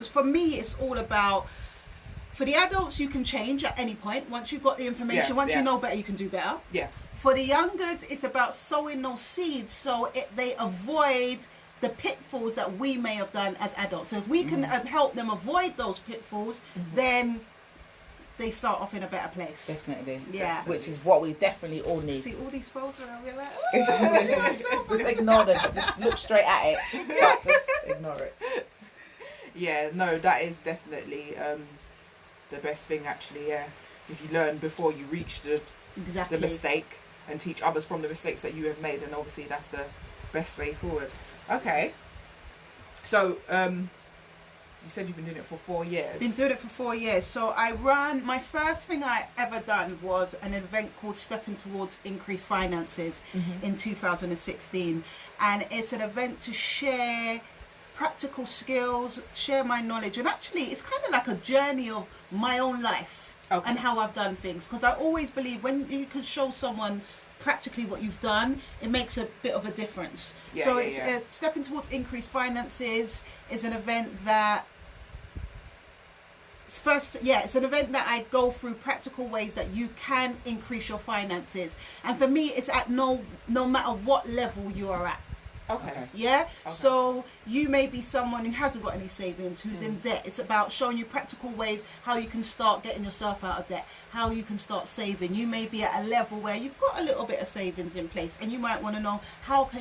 for me, it's all about, for the adults, you can change at any point. Once you've got the information, once you know better, you can do better. Yeah. For the youngers, it's about sowing those seeds so they avoid the pitfalls that we may have done as adults. So if we can help them avoid those pitfalls, then they start off in a better place. Definitely. Yeah. Which is what we definitely all need. See all these photos around, we're like, oh, just ignore them. Just look straight at it. But just ignore it. Yeah, no, that is definitely the best thing, actually, yeah. If you learn before you reach the mistake and teach others from the mistakes that you have made, then obviously that's the best way forward. Okay. So, you said you've been doing it for 4 years. Been doing it for 4 years. So my first thing I ever done was an event called Stepping Towards Increased Finances in 2016. And it's an event to share practical skills, share my knowledge. And actually, it's kind of like a journey of my own life and how I've done things. Because I always believe when you can show someone practically what you've done, it makes a bit of a difference. Stepping Towards Increased Finances is an event that it's an event that I go through practical ways that you can increase your finances. And for me, it's at no matter what level you are at. Okay. Yeah. Okay. So you may be someone who hasn't got any savings, who's in debt. It's about showing you practical ways how you can start getting yourself out of debt, how you can start saving. You may be at a level where you've got a little bit of savings in place, and you might want to know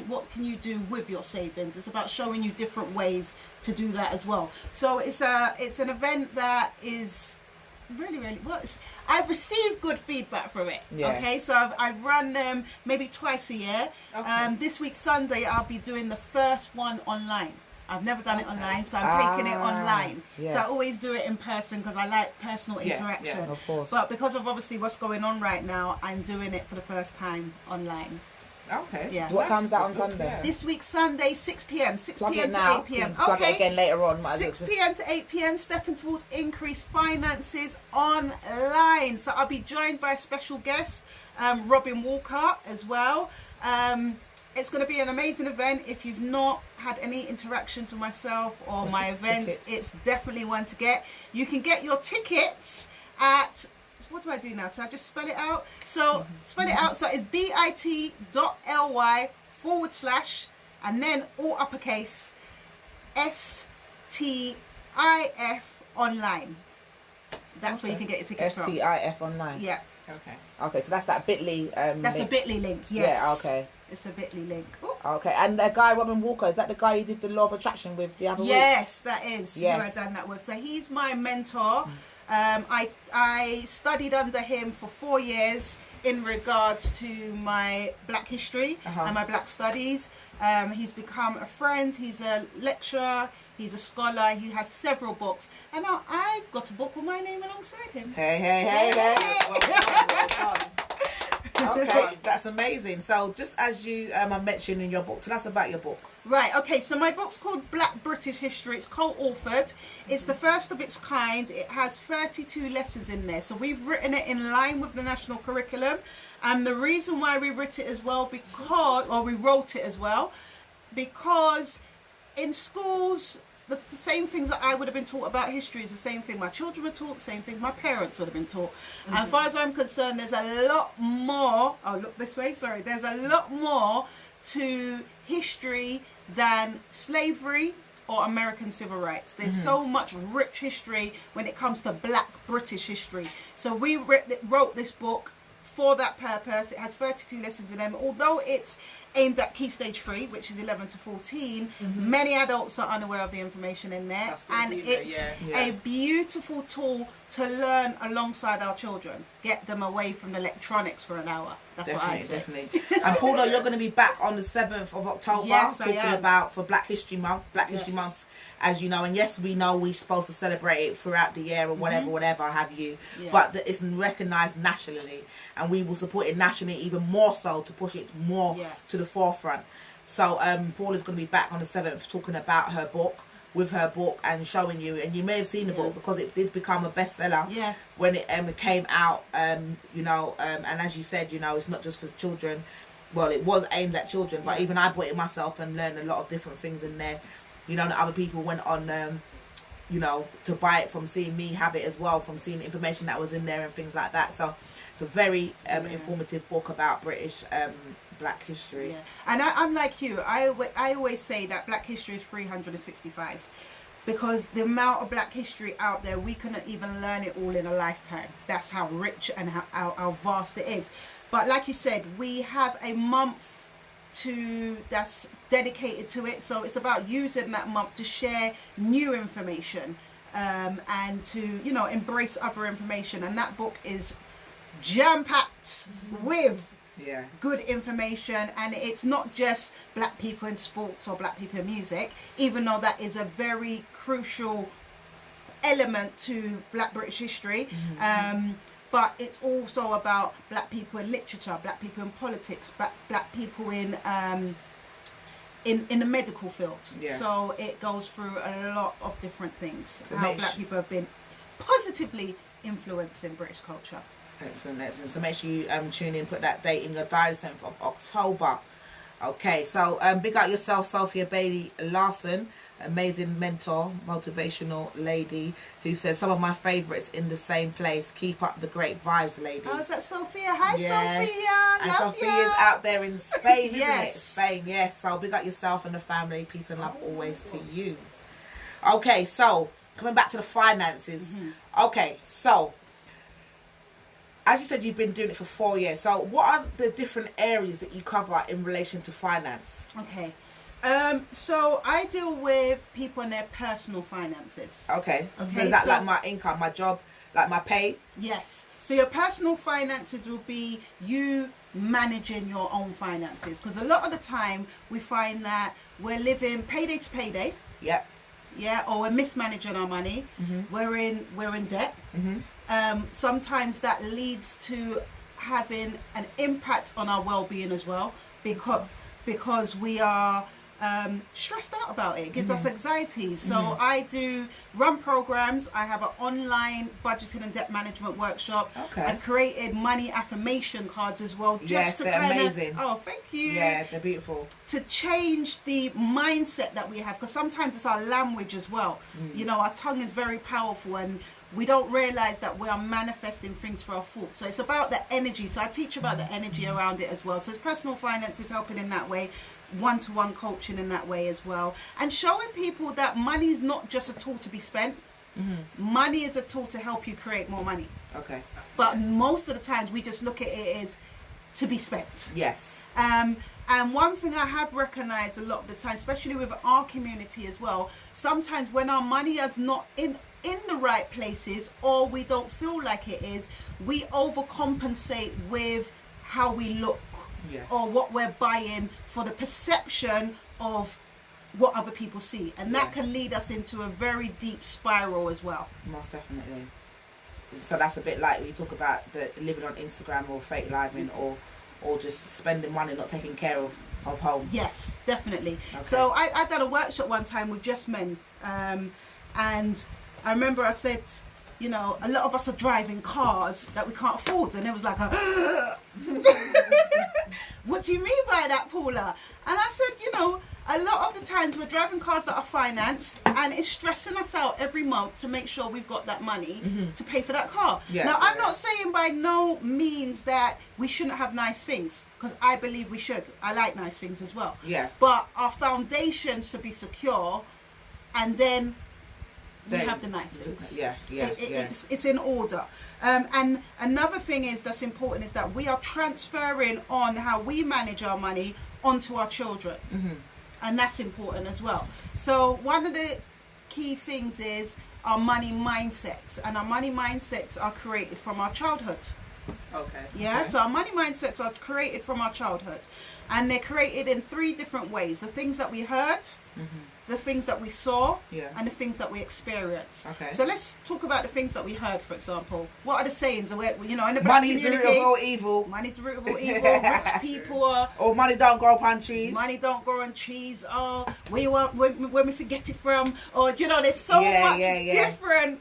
what can you do with your savings. It's about showing you different ways to do that as well. So it's an event that is really well, I've received good feedback from it. Okay, so I've run them maybe twice a year. This week Sunday I'll be doing the first one online. I've never done it online, so I'm taking it online. So I always do it in person because I like personal interaction. Of course. But because of obviously what's going on right now, I'm doing it for the first time online. Okay. Yeah. What time's that on Sunday? Yeah. This week Sunday, 6 p.m. 6 p.m. to 8 p.m. Plug it again later on. 6 p.m. to 8 p.m. Stepping Towards Increased Finances online. So I'll be joined by a special guest, Robin Walcott as well. It's going to be an amazing event. If you've not had any interaction to myself or my events, it's definitely one to get. You can get your tickets at... What do I do now? So I just spell it out. So spell it out. So it's bit.ly/ and then all uppercase STIF online. That's where you can get your tickets from. STIF online. Yeah. Okay. So that's that Bitly. That's link. a Bitly link. Yes. Yeah. Okay. It's a Bitly link. Ooh. Okay. And the guy Robin Walker, is that the guy who did the Law of Attraction with the other week? Yes, that is who Yes. I've done that with. So he's my mentor. I studied under him for 4 years in regards to my Black history and my Black studies. He's become a friend. He's a lecturer. He's a scholar. He has several books. And now I've got a book with my name alongside him. Hey. Well done. Okay, that's amazing. So just as you mentioned in your book, tell us about your book. Right, okay, so my book's called Black British History. It's co-authored. It's the first of its kind. It has 32 lessons in there. So we've written it in line with the national curriculum. And the reason why we wrote it as well, because in schools, the same things that I would have been taught about history is the same thing my children were taught, the same thing my parents would have been taught. And as far as I'm concerned, there's a lot more, there's a lot more to history than slavery or American civil rights. There's so much rich history when it comes to Black British history. So we wrote this book for that purpose. It has 32 lessons in them. Although it's aimed at Key Stage 3, which is 11 to 14, many adults are unaware of the information in there. And it's a beautiful tool to learn alongside our children. Get them away from the electronics for an hour. That's what I say. Definitely. And Paula, you're going to be back on the 7th of October talking about for Black History Month. History Month, as you know, and yes, we know we're supposed to celebrate it throughout the year or whatever have you, but that it's recognised nationally, and we will support it nationally even more so to push it more to the forefront. So Paula's going to be back on the 7th talking about her book, and showing you, and you may have seen the book because it did become a bestseller when it came out, and as you said, it's not just for children. Well, it was aimed at children, but even I bought it myself and learned a lot of different things in there. That other people went on you know, to buy it from seeing me have it as well, from seeing the information that was in there and things like that. So it's a very informative book about British Black history. Yeah, and I'm like you. I always say that Black history is 365. Because the amount of Black history out there, we couldn't even learn it all in a lifetime. That's how rich and how vast it is. But like you said, we have a month that's dedicated to it. So it's about using that month to share new information and to, you know, embrace other information. And that book is jam-packed with good information, and it's not just Black people in sports or Black people in music, even though that is a very crucial element to Black British history. But it's also about Black people in literature, Black people in politics, Black people in the medical fields. So it goes through a lot of different things, how Black people have been positively influenced in British culture. Excellent. So make sure you tune in, put that date in your diary, 7th of October. Okay, so big up yourself, Sophia Bailey Larson, amazing mentor, motivational lady, who says some of my favourites in the same place. Keep up the great vibes, ladies. Oh, is that Sophia? Hi, Sophia. And Sophia's out there in Spain, isn't it? Spain, yes. So big up yourself and the family. Peace and love always to you. Okay, so coming back to the finances. Okay, so as you said, you've been doing it for 4 years. So what are the different areas that you cover in relation to finance? Okay. So I deal with people and their personal finances. Okay. So is that like my income, my job, like my pay? Yes. So your personal finances will be you managing your own finances. Because a lot of the time we find that we're living payday to payday. Yep. Yeah, or we're mismanaging our money. We're in debt. Sometimes that leads to having an impact on our well-being as well, because we are stressed out about it. It gives us anxiety. So I do run programs. I have an online budgeting and debt management workshop. I've created money affirmation cards as well. Yes, they're amazing. Oh, thank you. Yeah, they're beautiful. To change the mindset that we have, because sometimes it's our language as well. You know, our tongue is very powerful, and we don't realize that we are manifesting things for our thoughts. So it's about the energy. So I teach about the energy around it as well. So it's personal finance is helping in that way, one-to-one coaching in that way as well, and showing people that money is not just a tool to be spent. Money is a tool to help you create more money. Okay. But most of the times we just look at it as to be spent. Yes. And one thing I have recognized a lot of the time, especially with our community as well, sometimes when our money is not in the right places, or we don't feel like it is, we overcompensate with how we look. Yes. Or what we're buying for the perception of what other people see, and that can lead us into a very deep spiral as well. Most definitely. So that's a bit like when you talk about the living on Instagram or fake living, or just spending money not taking care of home. Yes, definitely. Okay. So I done a workshop one time with just men, and I remember I said, you know, a lot of us are driving cars that we can't afford, and it was like what do you mean by that, Paula? And I said, you know, a lot of the times we're driving cars that are financed, and it's stressing us out every month to make sure we've got that money to pay for that car. Now, I'm not saying by no means that we shouldn't have nice things, because I believe we should. I like nice things as well. Yeah. But our foundations should be secure, and then we have the nice things. It's in order. And another thing that's important is that we are transferring on how we manage our money onto our children. And that's important as well. So one of the key things is our money mindsets. And our money mindsets are created from our childhood. So our money mindsets are created from our childhood. And they're created in 3 different ways. The things that we heard, the things that we saw, and the things that we experienced. So let's talk about the things that we heard, for example. What are the sayings? You know, in the black money's the root of all evil. Money's the root of all evil. Rich people are... Or money don't grow on trees. Money don't grow on trees. Oh, when we forget it from... Or, you know, there's so much different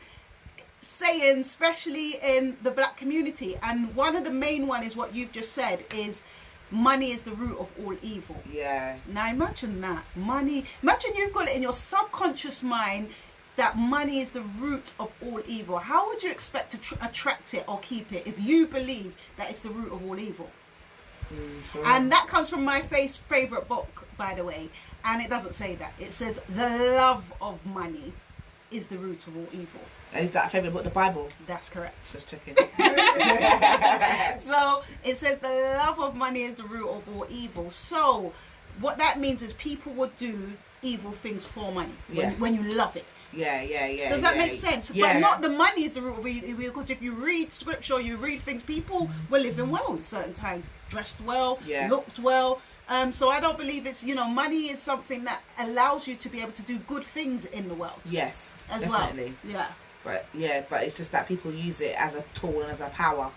sayings, especially in the black community. And one of the main one is what you've just said is... money is the root of all evil. Now imagine that. Money. Imagine you've got it in your subconscious mind. that money is the root of all evil, how would you expect to attract it or keep it if you believe that it's the root of all evil? And that comes from my favorite book, by the way, and it doesn't say that. It says the love of money is the root of all evil. Is that a favorite book, the Bible? That's correct. Just checking. So it says the love of money is the root of all evil. So what that means is people would do evil things for money when you love it. Yeah. Does that make sense? Yeah. But not the money is the root of evil, because if you read scripture, you read things, people were living well at certain times, dressed well, looked well. So I don't believe it's, money is something that allows you to be able to do good things in the world. Yes, as definitely. Well. Yeah. But it's just that people use it as a tool and as a power.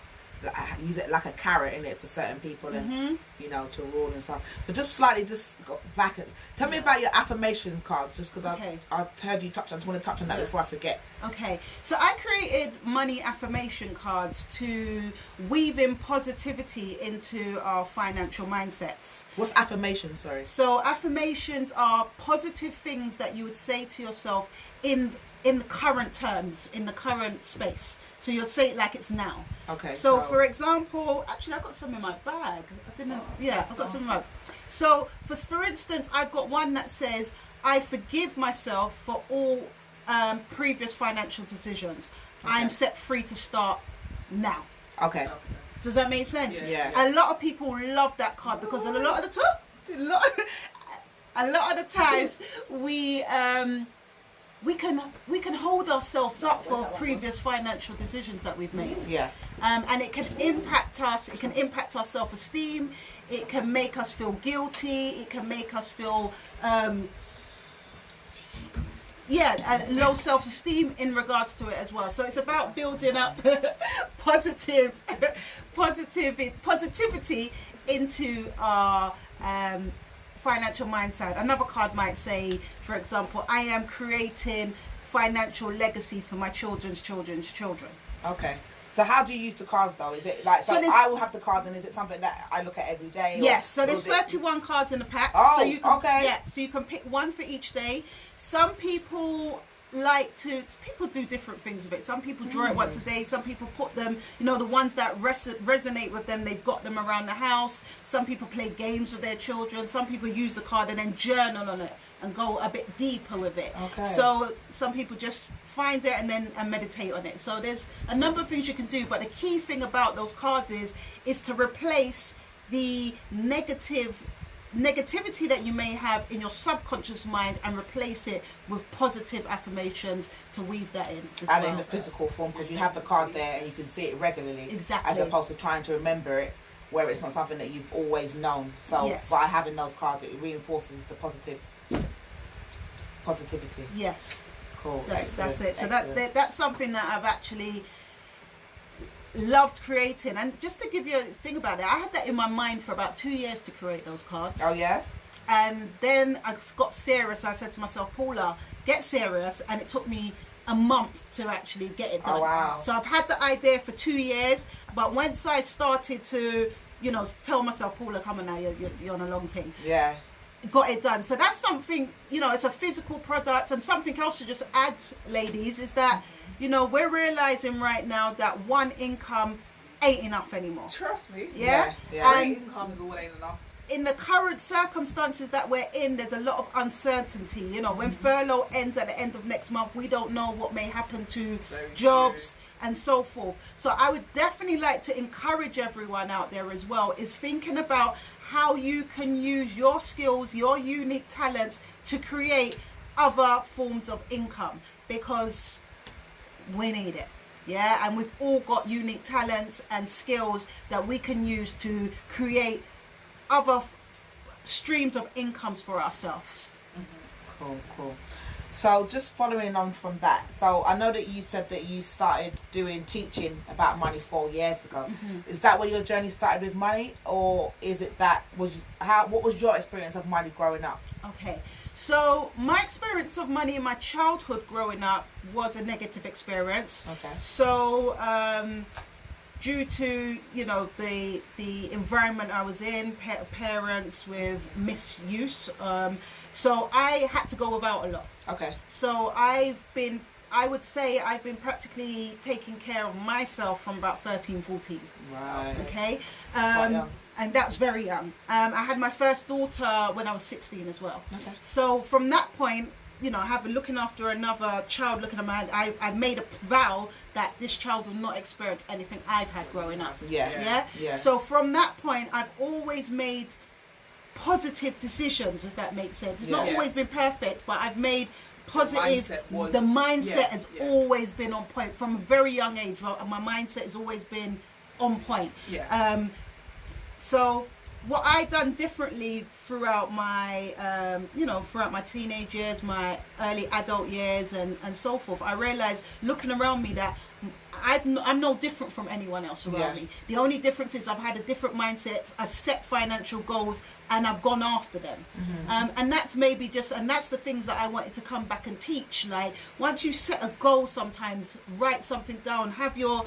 Use it like a carrot in it for certain people, and to rule and stuff. So just go back. Tell me about your affirmation cards, just because I heard you touch. I just want to touch on that before I forget. Okay, so I created money affirmation cards to weave in positivity into our financial mindsets. What's affirmation? Sorry. So affirmations are positive things that you would say to yourself in the current terms, in the current space. So you'd say it like it's now. Okay. So for example, actually I've got some in my bag. I've got some in my bag. So for instance, I've got one that says, I forgive myself for all previous financial decisions. Okay. I'm set free to start now. Okay. Does that make sense? Yeah. A lot of people love that card because a lot of the times we can hold ourselves up for previous financial decisions that we've made. Yeah. And it can impact us. It can impact our self-esteem. It can make us feel guilty. It can make us feel low self-esteem in regards to it as well. So it's about building up positivity into our financial mindset. Another card might say, for example, I am creating financial legacy for my children's children's children. Okay. So how do you use the cards though? Is it like, so I will have the cards, and is it something that I look at every day? Yes, so there's 31 cards in the pack. Oh, so you can, okay. Yeah, so you can pick one for each day. Some people do different things with it. Some people draw it once a day. Some people put them, the ones that resonate with them, they've got them around the house. Some people play games with their children. Some people use the card and then journal on it and go a bit deeper with it. Okay. So some people just find it and meditate on it. So there's a number of things you can do, but the key thing about those cards is to replace the negativity that you may have in your subconscious mind and replace it with positive affirmations to weave that in as well. In the physical form, because you have the card there and you can see it regularly. Exactly. As opposed to trying to remember it where it's not something that you've always known. So by having those cards, it reinforces the positivity. Yes. Cool. That's it. So that's something that I've actually loved creating. And just to give you a thing about it, I had that in my mind for about 2 years to create those cards. Oh yeah. And then I got serious. I said to myself, Paula, get serious. And it took me a month to actually get it done. Oh, wow. So I've had the idea for 2 years, but once I started to tell myself, Paula, come on now, you're on a long thing. Yeah. Got it done. So that's something, it's a physical product. And something else to just add, ladies, is that we're realizing right now that one income ain't enough anymore. Trust me. Yeah. And incomes all ain't enough. In the current circumstances that we're in, there's a lot of uncertainty. When furlough ends at the end of next month, we don't know what may happen to jobs and so forth. So I would definitely like to encourage everyone out there as well, is thinking about how you can use your skills, your unique talents to create other forms of income, because we need it. Yeah, and we've all got unique talents and skills that we can use to create other streams of incomes for ourselves. Cool. So just following on from that, so I know that you said that you started teaching about money 4 years ago. Is that where your journey started with money, or is it what was your experience of money growing up? Okay, so my experience of money in my childhood growing up was a negative experience. Okay. So due to, you know, the environment I was in, parents with misuse. So I had to go without a lot. Okay. So I would say I've been practically taking care of myself from about 13, 14. Right. Okay. Quite young. And that's very young. I had my first daughter when I was 16 as well. Okay. So from that point, you know, looking after another child, looking at I made a vow that this child will not experience anything I've had growing up. Yeah. So from that point, I've always made positive decisions, does that make sense? It's not always been perfect, but I've made positive. The mindset has always been on point from a very young age. My mindset has always been on point. So what I done differently throughout my throughout my teenage years, my early adult years, and so forth, I realized looking around me that I'm no different from anyone else around me. The only difference is I've had a different mindset. I've set financial goals and I've gone after them. And that's that's the things that I wanted to come back and teach. Like, once you set a goal, sometimes write something down, have your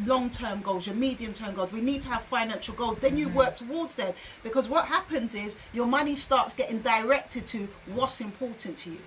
long-term goals, your medium-term goals. We need to have financial goals. Then you work towards them, because what happens is your money starts getting directed to what's important to you.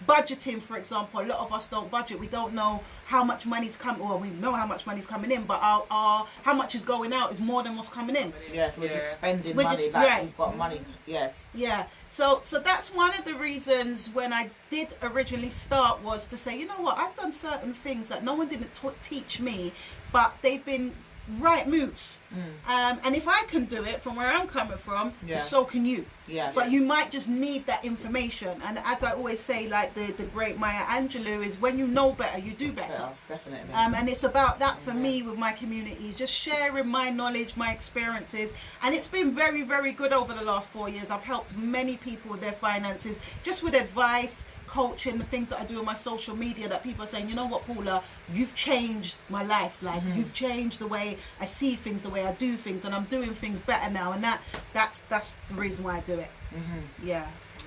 Budgeting, for example, a lot of us don't budget. We don't know how much money's coming, or we know how much money's coming in, but our how much is going out is more than what's coming in. Yes, we're just spending money like we've got money. Yes. Yeah. So that's one of the reasons when I did originally start, was to say, you know what, I've done certain things that no one didn't teach me, but they've been right moves. And if I can do it from where I'm coming from, so can you. But you might just need that information. And as I always say, like the great Maya Angelou, is when you know better, you do better. Definitely. And it's about that for me with my community, just sharing my knowledge, my experiences. And it's been very, very good over the last 4 years. I've helped many people with their finances, just with advice, coaching, the things that I do on my social media, that people are saying, you know what, Paula, you've changed my life. Like, you've changed the way I see things, the way I do things, and I'm doing things better now. And that's the reason why I do it.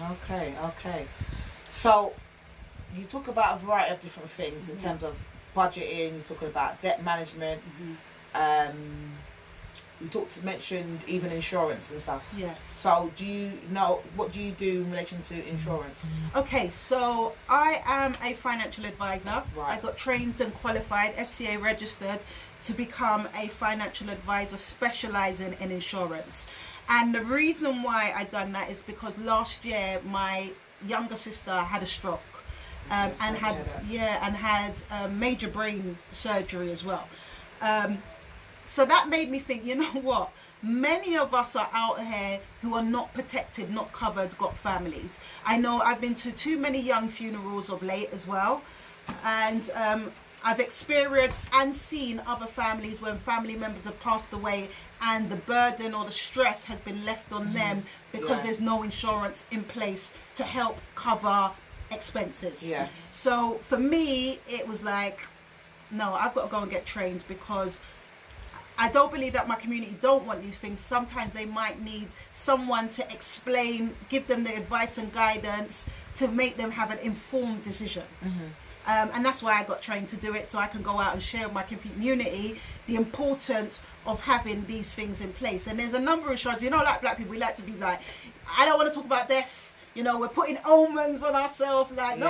Okay. So you talk about a variety of different things in terms of budgeting. You talk about debt management. You mentioned even insurance and stuff. Yes. So what do you do in relation to insurance? Okay, so I am a financial advisor. Right. I got trained and qualified, FCA registered, to become a financial advisor specializing in insurance. And the reason why I done that is because last year my younger sister had a stroke. And had major brain surgery as well. So that made me think, you know what? Many of us are out here who are not protected, not covered, got families. I know I've been to too many young funerals of late as well. And I've experienced and seen other families when family members have passed away and the burden or the stress has been left on them because there's no insurance in place to help cover expenses. So for me, it was like, no, I've got to go and get trained, because I don't believe that my community don't want these things. Sometimes they might need someone to explain, give them the advice and guidance to make them have an informed decision. And that's why I got trained to do it, so I can go out and share with my community the importance of having these things in place. And there's a number of insurance, like black people, we like to be like, I don't want to talk about death. We're putting omens on ourselves, like, no.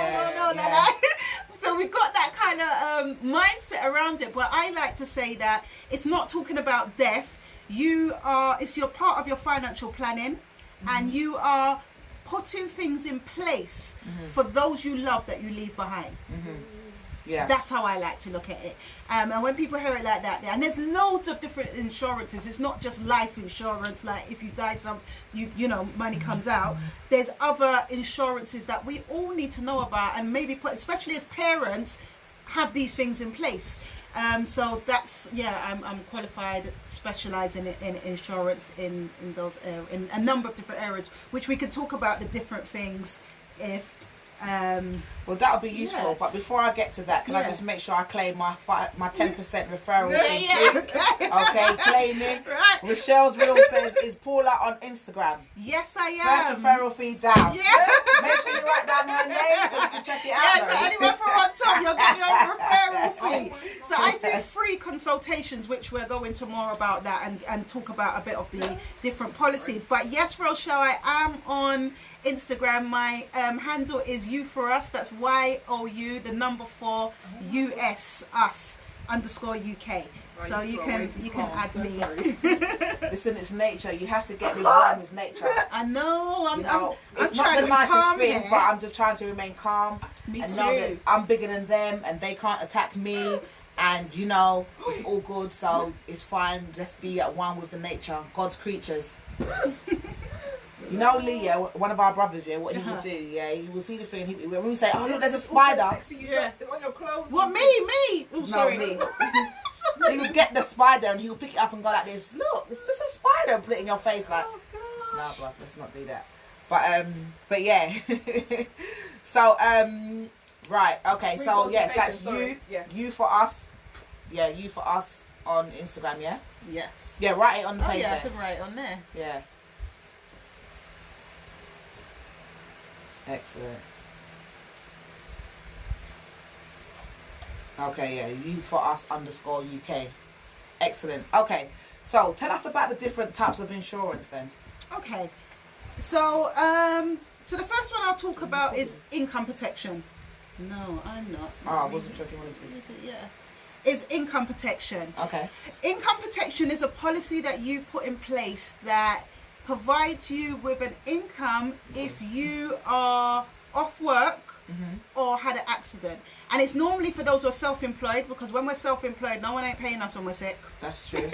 So we've got that kind of mindset around it. But I like to say that it's not talking about death. It's your part of your financial planning, and you are putting things in place for those you love that you leave behind. That's how I like to look at it. And when people hear it like that, and there's loads of different insurances. It's not just life insurance, like if you die, money comes out. There's other insurances that we all need to know about, and maybe especially as parents, have these things in place. So that's, I'm qualified, specialising in insurance in those in a number of different areas, which we could talk about the different things if Well, that'll be useful. But before I get to that, can I just make sure I claim my 10% referral fee? Okay, claim it. Right. Rochelle's Real says, is Paula on Instagram? Yes, I am. First referral fee down. Yeah. Make sure you write down her name so you can check it out. Yeah, so anywhere from Ontop, you'll get your referral fee. So I do free consultations, which we'll go into more about that and talk about a bit of the different policies. But yes, Rochelle, I am on Instagram. My handle is You For Us. That's YOU, the number 4 US us _UK. Right, so you can add me. Listen, it's nature. You have to get me on with nature. I know. I'm it's not trying the to be nicest calm thing, here. but I'm just trying to remain calm. Me and too. know that I'm bigger than them, and they can't attack me. And you know, it's all good. So it's fine. Just be at one with the nature, God's creatures. You know, Lee, one of our brothers, what he would do, he will see the thing. When we say, "Oh look, there's a spider," It's on your clothes. What, me? Oh, sorry. me. He would get the spider and he would pick it up and go like this. Look, it's just a spider. And put it in your face like. Oh, gosh. No, bruv, let's not do that. But yeah. So right, okay. So yes, that's you. Yes. You For Us. Yeah, You For Us on Instagram. Yeah. Yes. Yeah, write it on the page I there. can write it on there. Yeah. Excellent. Okay, yeah, You For Us _UK. Excellent. Okay, so tell us about the different types of insurance then. Okay, so so the first one I'll talk about is income protection. No, I'm not. Oh, I wasn't sure if you wanted to. Yeah, is income protection. Okay. Income protection is a policy that you put in place that provides you with an income if you are off work or had an accident. And it's normally for those who are self-employed, because when we're self-employed, no one ain't paying us when we're sick. That's true.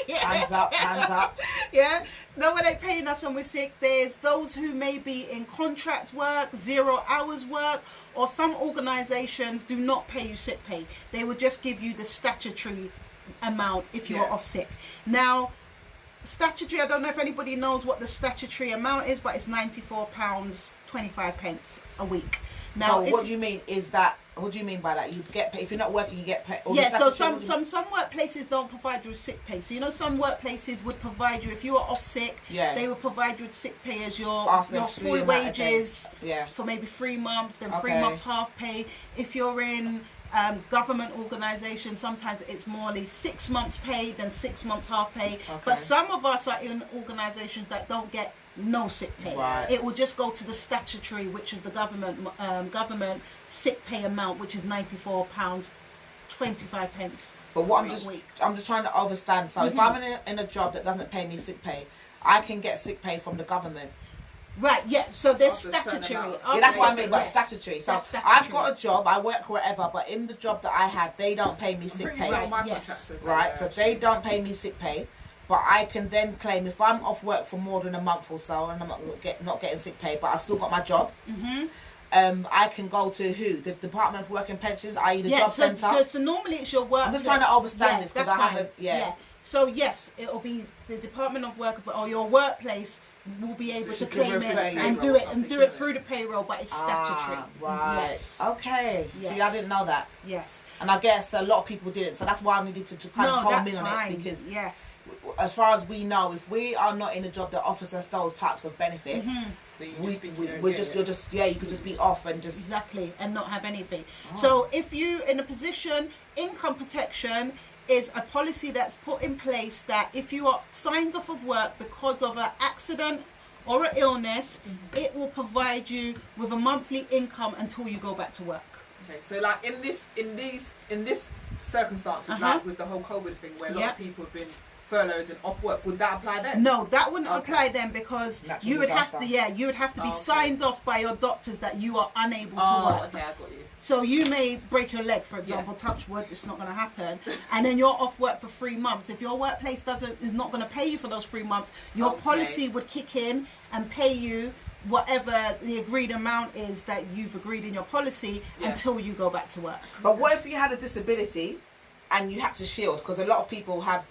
Hands up, hands up. Yeah, no one ain't paying us when we're sick. There's those who may be in contract work, 0 hours work, or some organisations do not pay you sick pay. They will just give you the statutory amount if you are off sick. Now, statutory, I don't know if anybody knows what the statutory amount is, but it's £94.25 a week. Now, so what do you mean is that? What do you mean by that? You get paid if you're not working. You get paid. Yeah. So some workplaces don't provide you with sick pay. So you know, some workplaces would provide you if you are off sick. Yeah. They would provide you with sick pay as your full wages. Yeah. For maybe 3 months, then 3 months half pay. If you're in government organisations, sometimes it's more like 6 months pay, then 6 months half pay. Okay. But some of us are in organisations that don't get no sick pay. Right. It will just go to the statutory, which is the government sick pay amount, which is £94.25. But what I'm just trying to understand. So if I'm in a job that doesn't pay me sick pay, I can get sick pay from the government. Right, yeah, so there's statutory. Yeah, that's what I mean by statutory. So I've got a job, I work wherever, but in the job that I have, they don't pay me sick pay. Right, so they don't pay me sick pay, but I can then claim if I'm off work for more than a month or so and I'm not getting sick pay, but I've still got my job. I can go to who? The Department of Work and Pensions, i.e. the job centre. So normally it's your work. I'm just trying to understand this because I haven't. Yeah. So yes, it'll be the Department of Work or your workplace will be able to claim it and do it through the payroll, but it's statutory. Right. Yes. Okay. Yes. See, I didn't know that. Yes. And I guess a lot of people didn't, so that's why I needed to kind of home in on it, because as far as we know, if we are not in a job that offers us those types of benefits, you could just be off and just and not have anything. So if you in a position, income protection is a policy that's put in place that if you are signed off of work because of an accident or an illness, it will provide you with a monthly income until you go back to work. Okay, so like in this circumstances, like with the whole COVID thing, where a lot of people have been furloughed and off work, would that apply then? No, that wouldn't apply then, because you would have to be signed off by your doctors that you are unable to work. Okay, I got you. So you may break your leg, for example, touch wood, it's not going to happen, and then you're off work for 3 months. If your workplace is not going to pay you for those 3 months, your policy would kick in and pay you whatever the agreed amount is that you've agreed in your policy until you go back to work. But what if you had a disability and you had to shield? Because a lot of people have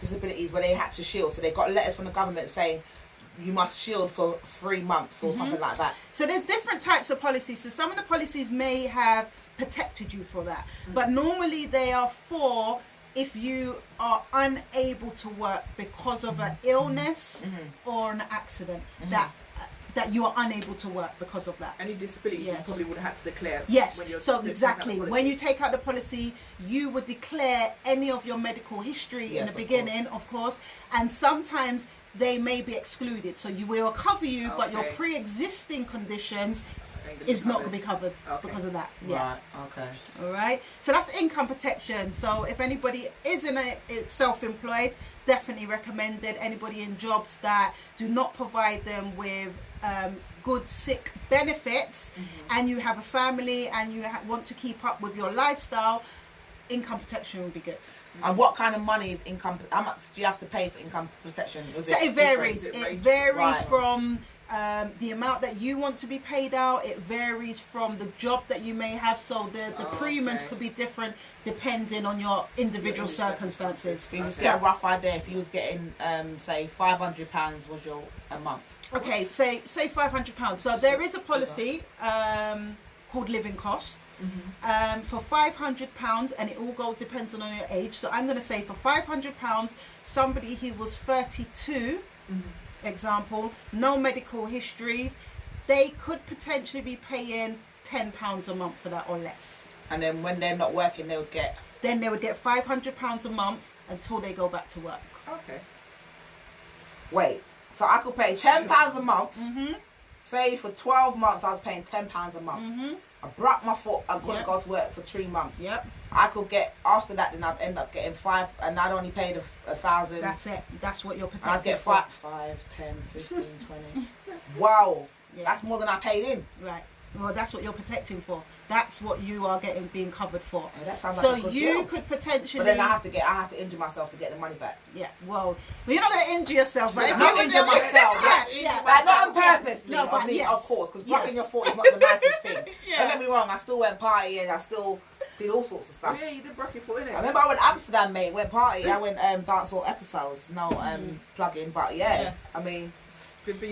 disabilities where they had to shield, so they got letters from the government saying you must shield for 3 months or something like that. So there's different types of policies. So some of the policies may have protected you for that, but normally they are for if you are unable to work because of an illness or an accident, that you are unable to work because of that. Any disabilities you probably would have had to declare. Yes, when you're so exactly. When you take out the policy, you would declare any of your medical history in the beginning, of course, and sometimes they may be excluded. So you will cover you, but your pre-existing conditions is not going to be covered because of that. Right, okay. All right. So that's income protection. So if anybody is self-employed, definitely recommended. Anybody in jobs that do not provide them with good sick benefits, and you have a family and you want to keep up with your lifestyle, income protection would be good. And what kind of money is income? How much do you have to pay for income protection? It varies. It varies from the amount that you want to be paid out. It varies from the job that you may have. So the premiums could be different depending on your individual circumstances. Can you just get a rough idea if you was getting, say, £500 was your a month? Okay, say £500. So there is a policy called living cost for £500, and it all depends on your age. So I'm going to say for £500, somebody who was 32, example, no medical histories, they could potentially be paying £10 a month for that or less. And then when they're not working, they would get £500 a month until they go back to work. Okay. Wait, so I could pay £10 a month. Say for 12 months, I was paying £10 a month. I broke my foot and couldn't go to work for 3 months. Yep. I could get, after that, then I'd end up getting 5, and I'd only paid £1,000. That's it. That's what you're protected I'd get for. 5, 10, 15, 20. Wow. Yeah. That's more than I paid in. Right. Well, that's what you're protecting for. That's what you are being covered for. Yeah, that sounds so like a good you deal. could potentially. But then I have to injure myself to get the money back. Yeah. Well, you're not going to injure yourself, but if I'm not injure myself. Like, not on purpose. No, but yes. Of course, because breaking your foot is not the nicest thing. Don't get me wrong. I still went partying. I still did all sorts of stuff. Yeah, you did break your foot, innit? I remember I went to Amsterdam, mate. Went party. I went dancehall episodes. No plug-in, but I mean.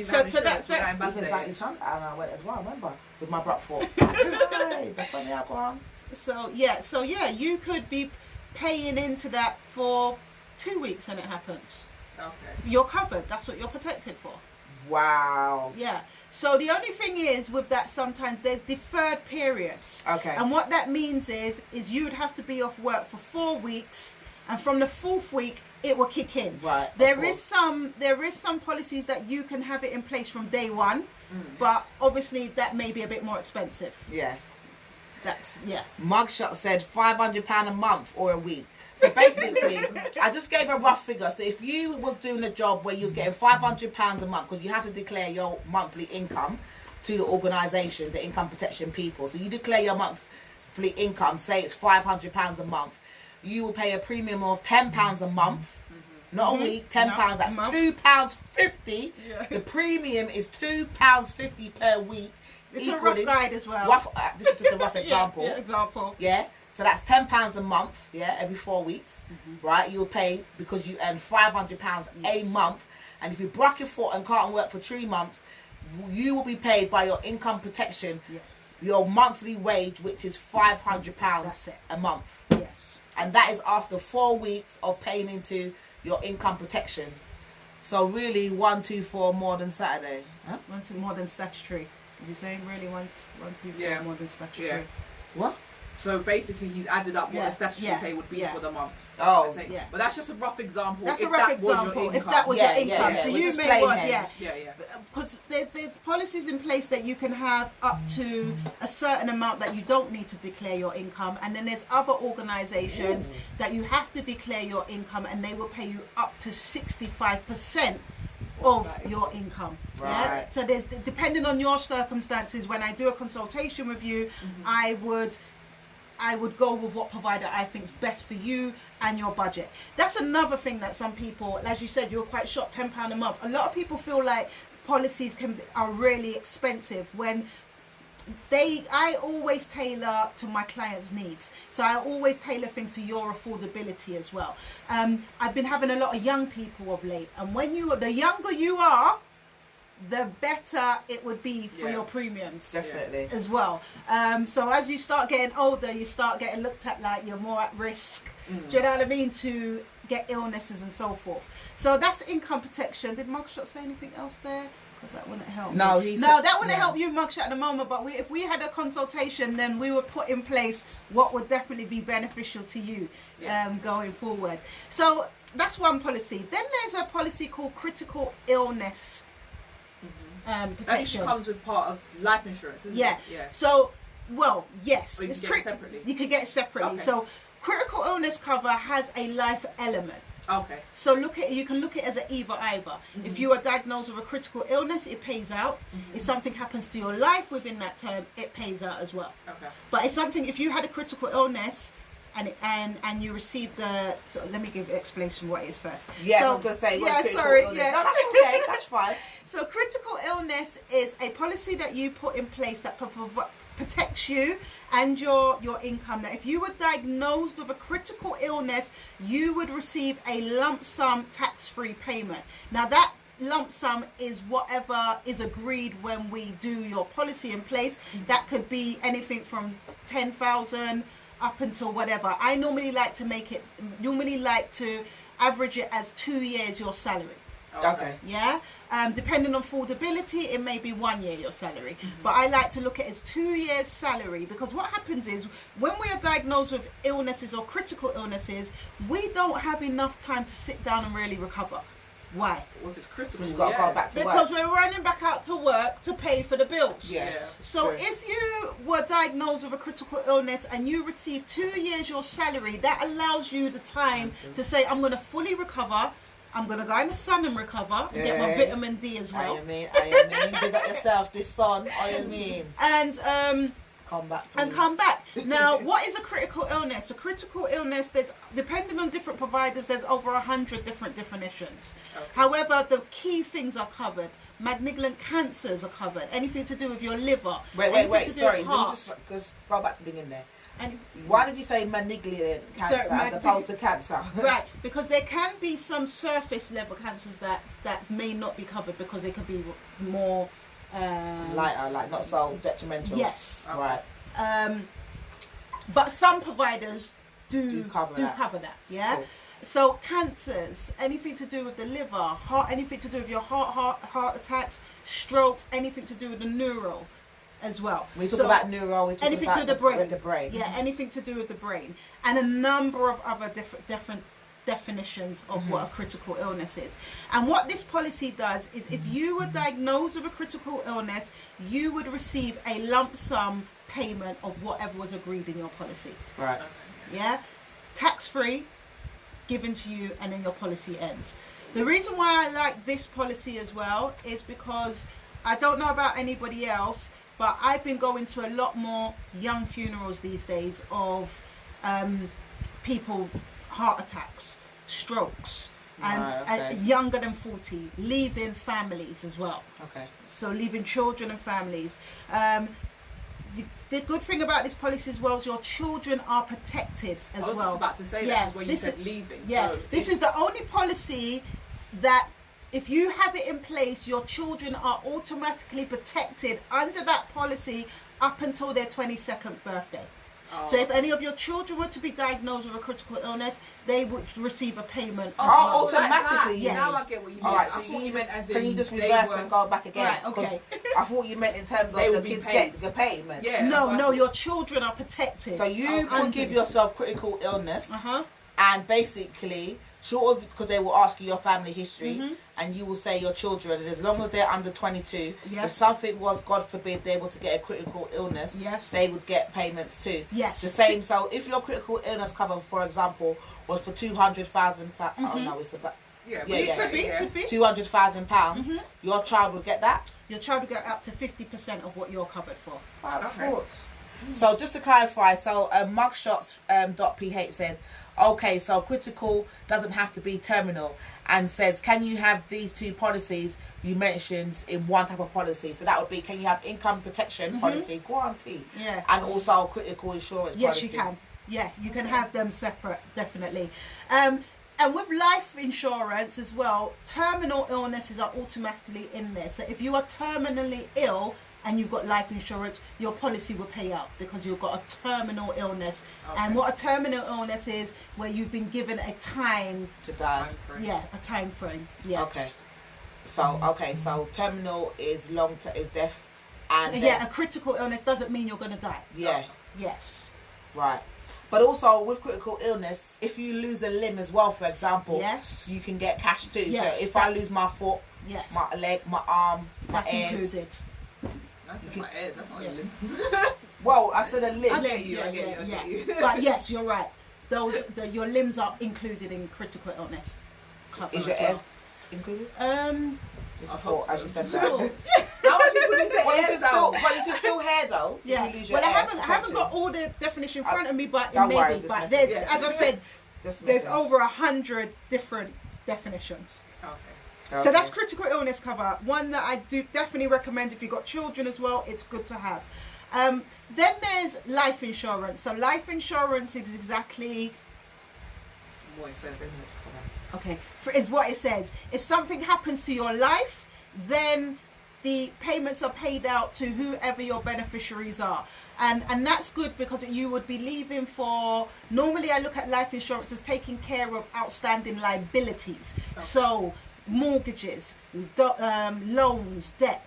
So that's and I went as well. Remember with my brat foot. That's on the alcohol. So yeah, you could be paying into that for 2 weeks and it happens. Okay. You're covered. That's what you're protected for. Wow. Yeah. So the only thing is with that, sometimes there's deferred periods. Okay. And what that means is you would have to be off work for 4 weeks, and from the 4th week it will kick in. Right. There is some policies that you can have it in place from day one, but obviously that may be a bit more expensive. Yeah. Yeah. Mugshot said £500 a month or a week. So basically, I just gave a rough figure. So if you was doing a job where you was getting £500 a month, because you have to declare your monthly income to the organisation, the income protection people. So you declare your monthly income, say it's £500 a month. You will pay a premium of £10 a month, not a week. £10. That's £2.50. Yeah. The premium is £2.50 per week. It's a rough guide as well. This is just a rough example. Example. Yeah. So that's £10 a month. Yeah, every 4 weeks, right? You'll pay because you earn £500 a month, and if you break your foot and can't work for 3 months, you will be paid by your income protection. Yes. Your monthly wage, which is £500 a month. Yes. And that is after 4 weeks of paying into your income protection. So really, 1, 2, 4 more than Saturday. Huh? 1, 2 more than statutory. Is he saying really 1, 2, 4 more than statutory? Yeah. What? So basically, he's added up what the statutory pay would be for the month. Oh, yeah. But that's just a rough example. That's a rough example. If that was your income, so you may want, because there's policies in place that you can have up to a certain amount that you don't need to declare your income, and then there's other organisations that you have to declare your income, and they will pay you up to 65% of your income. Right. Yeah. So there's, depending on your circumstances, when I do a consultation with you, I would go with what provider I think is best for you and your budget. That's another thing that some people, as you said, you were quite shocked, £10 a month. A lot of people feel like policies are really expensive when I always tailor to my clients' needs. So I always tailor things to your affordability as well. I've been having a lot of young people of late, and the younger you are, the better it would be for your premiums. Definitely. As well. So as you start getting older, you start getting looked at like you're more at risk. Do you know what I mean? To get illnesses and so forth. So that's income protection. Did Mugshot say anything else there? Because that wouldn't help. No, that wouldn't help you, Mugshot, at the moment. But if we had a consultation, then we would put in place what would definitely be beneficial to you going forward. So that's one policy. Then there's a policy called critical illness protection. That usually comes with part of life insurance, isn't it? Yeah. So, well, yes. Or you can get it separately. You can get it separately. Okay. So critical illness cover has a life element. Okay. So you can look at it as an either. If you are diagnosed with a critical illness, it pays out. If something happens to your life within that term, it pays out as well. Okay. But if you had a critical illness and you received so let me give an explanation what it is first. Yeah, so, I was going to say. Yeah, sorry. Illness. Yeah. No, that's okay. That's fine. So critical illness is a policy that you put in place that protects you and your income. That if you were diagnosed with a critical illness, you would receive a lump sum tax-free payment. Now that lump sum is whatever is agreed when we do your policy in place. That could be anything from 10,000 up until whatever. I normally like to average it as 2 years your salary. Okay. Yeah. Depending on affordability, it may be 1 year your salary. But I like to look at it as 2 years salary, because what happens is when we are diagnosed with illnesses or critical illnesses, we don't have enough time to sit down and really recover. Why? Well, if it's critical, You've got to go back to because work. we're running back out to work to pay for the bills. Yeah. So True. if you were diagnosed with a critical illness and you receive 2 years your salary, that allows you the time to say, I'm going to fully recover. I'm going to go in the sun and recover and get my vitamin D as well. I mean, big up yourself, this sun, I mean. And come back, please. and come back. Now, what is a critical illness? A critical illness, there's, depending on different providers, there's over 100 different definitions. Okay. However, the key things are covered. Malignant cancers are covered. Anything to do with your liver. Wait, to do sorry. with Let me heart. just go back to the beginning there. And Why did you say malignant cancer as opposed to cancer? right, because there can be some surface level cancers that may not be covered because they could be more Lighter, like not so detrimental. yes. Right. But some providers do cover that. Yeah. Cool. So cancers, anything to do with the liver, heart, anything to do with your heart attacks, strokes, anything to do with the neural as well. We talk about neuro, we talk anything about to the brain. The brain. Yeah, anything to do with the brain, and a number of other different definitions of what a critical illness is. And what this policy does is, if you were diagnosed with a critical illness, you would receive a lump sum payment of whatever was agreed in your policy. Right. Yeah, tax free, given to you, and then your policy ends. The reason why I like this policy as well is because I don't know about anybody else, but I've been going to a lot more young funerals these days of people, heart attacks, strokes, and younger than 40, leaving families as well. Okay. So leaving children and families. The good thing about this policy as well is your children are protected as well. I was just about to say that when you said leaving. Yeah, so this is the only policy that if you have it in place, your children are automatically protected under that policy up until their 22nd birthday. So if any of your children were to be diagnosed with a critical illness, they would receive a payment. Automatically, yes. Now I get what you mean. All right, I thought you meant as in can you just reverse and go back again? Right, okay. I thought you meant in terms of They the would be kids paid. get the payment. Yeah. No, your children are protected. So you could give yourself critical illness, and basically, short of, because they will ask you your family history, and you will say your children, and as long as they're under 22, if something was, God forbid, they were to get a critical illness, they would get payments too. Yes. The same. So if your critical illness cover, for example, was for £200,000, oh no, it's about. Yeah, Could be. £200,000, your child would get that? Your child will get up to 50% of what you're covered for. So just to clarify, so mugshots.ph said, okay, so critical doesn't have to be terminal, and says, can you have these two policies you mentioned in one type of policy? So that would be, can you have income protection policy, guaranteed, and also critical insurance policy? Yes, you can. Yeah, you can have them separate, definitely. And with life insurance as well, terminal illnesses are automatically in there. So if you are terminally ill and you've got life insurance, your policy will pay out because you've got a terminal illness. Okay. And what a terminal illness is, where you've been given a time to die. Yeah, a time frame. Yes. Okay. So terminal is is death, and a critical illness doesn't mean you're going to die. Yeah. Yes. Right. But also with critical illness, if you lose a limb as well, for example, yes, you can get cash too. Yes, so if I lose my foot, yes, my leg, my arm, my that's ears, included. That's my ears. That's not a limb. Well, I said a limb. I get you. But yes, you're right. Your limbs are included in critical illness cover. Is your ears included? Just thought, as you said that. Sure. How many people lose their ears but you can still hear though. Yeah. If you lose your Well, ear, I haven't got all the definition in front of me, but don't maybe. worry, just But messing. as I said, there's over 100 different definitions. Okay. So that's critical illness cover. One that I do definitely recommend if you've got children as well. It's good to have. Then there's life insurance. So life insurance is exactly What it says, isn't it? okay. Is what it says. If something happens to your life, then the payments are paid out to whoever your beneficiaries are. And that's good because you would be leaving for, normally I look at life insurance as taking care of outstanding liabilities. Okay. So mortgages, loans, debt.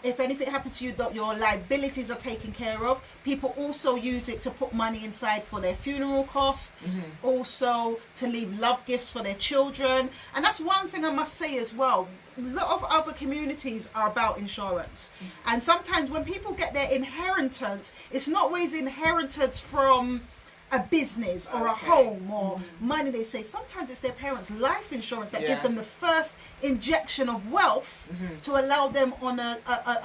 If anything happens to you, that your liabilities are taken care of. People also use it to put money inside for their funeral costs, also to leave love gifts for their children. And that's one thing I must say as well. A lot of other communities are about insurance. And sometimes when people get their inheritance, it's not always inheritance from a business or a home or money they save. Sometimes it's their parents' life insurance that gives them the first injection of wealth to allow them on a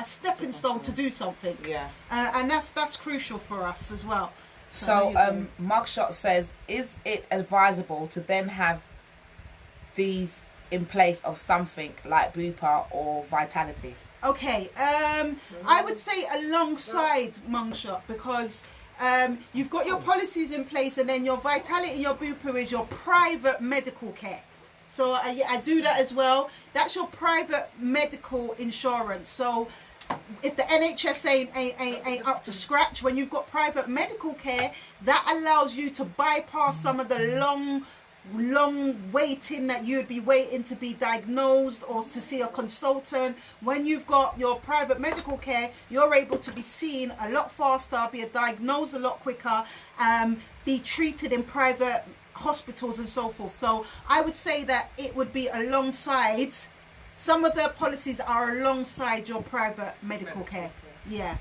stepping stone to do something. Yeah. And that's crucial for us as well. So Mugshot says, is it advisable to then have these in place of something like Bupa or Vitality? Okay, I would say alongside Mugshot, because you've got your policies in place, and then your Vitality and your Bupa is your private medical care. So I do that as well. That's your private medical insurance. So if the NHS ain't up to scratch, when you've got private medical care, that allows you to bypass some of the long waiting that you would be waiting to be diagnosed or to see a consultant. When you've got your private medical care, you're able to be seen a lot faster, be diagnosed a lot quicker, be treated in private hospitals and so forth. So I would say that it would be alongside, some of the policies are alongside your private medical care. Yeah.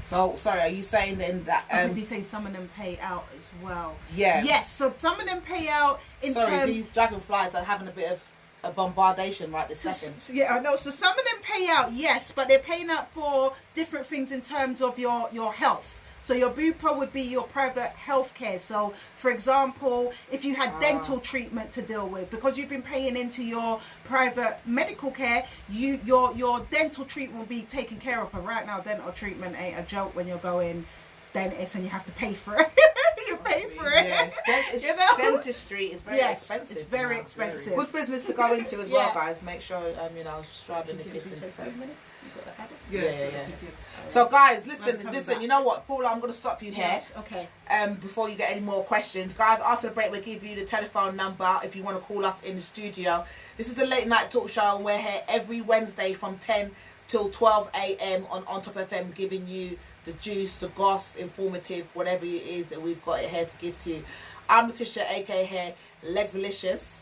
So, sorry, are you saying then that... Because he's saying some of them pay out as well. Yeah. Yes, so some of them pay out in terms... Sorry, these dragonflies are having a bit of a bombardation right this second. Yeah, I know. So some of them pay out, yes, but they're paying out for different things in terms of your health. So your Bupa would be your private health care. So, for example, if you had dental treatment to deal with, because you've been paying into your private medical care, your dental treatment will be taken care of. But right now, dental treatment ain't a joke when you're going dentist and you have to pay for it. You pay for it. Yeah, dentistry is very expensive. It's very expensive. Good business to go into as well, guys. Make sure, striving the kids into something. Yeah. So guys, listen, you know what, Paula, I'm going to stop you here. Okay. Before you get any more questions. Guys, after the break, we'll give you the telephone number if you want to call us in the studio. This is the Late Night Talk Show, and we're here every Wednesday from 10 till 12 a.m. on Ontop FM, giving you the juice, the goss, informative, whatever it is that we've got here to give to you. I'm Letitia, aka Legsalicious.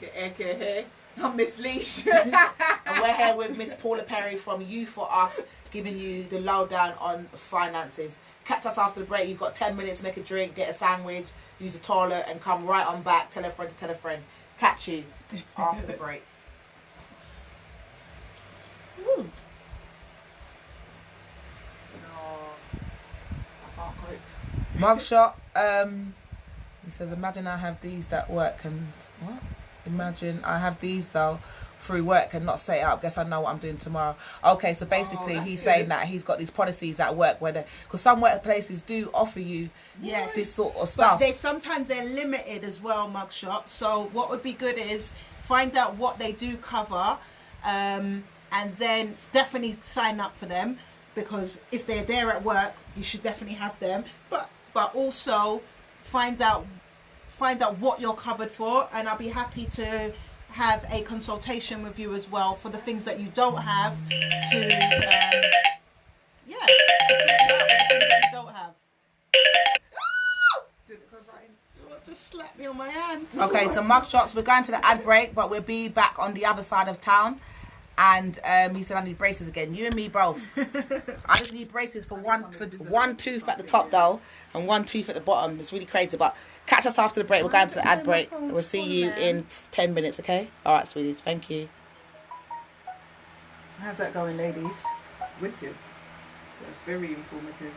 AKA I'm Miss Leash. And we're here with Miss Paula Perry from You For Us, giving you the lowdown on finances. Catch us after the break. You've got 10 minutes to make a drink, get a sandwich, use the toilet, and come right on back. Tell a friend to tell a friend. Catch you after the break. Woo. Mugshot, he says, imagine I have these that work and what? Imagine I have these though through work and not set it up. Guess I know what I'm doing tomorrow. Okay, so basically he's saying that he's got these policies at work where because some workplaces do offer you this sort of stuff. But sometimes they're limited as well, mugshot. So what would be good is find out what they do cover, and then definitely sign up for them, because if they're there at work, you should definitely have them. But also find out what you're covered for, and I'll be happy to have a consultation with you as well for the things that you don't have to sort you out with the things that you don't have. Just slap me on my hand. Okay, so mugshots, we're going to the ad break, but we'll be back on the other side of town. And he said I need braces again. You and me both. I just need braces for one tooth at the top though, and one tooth at the bottom. It's really crazy, but catch us after the break. We're going to the ad break. We'll see you in 10 minutes, okay? All right, sweeties. Thank you. How's that going, ladies? Wicked. That's very informative.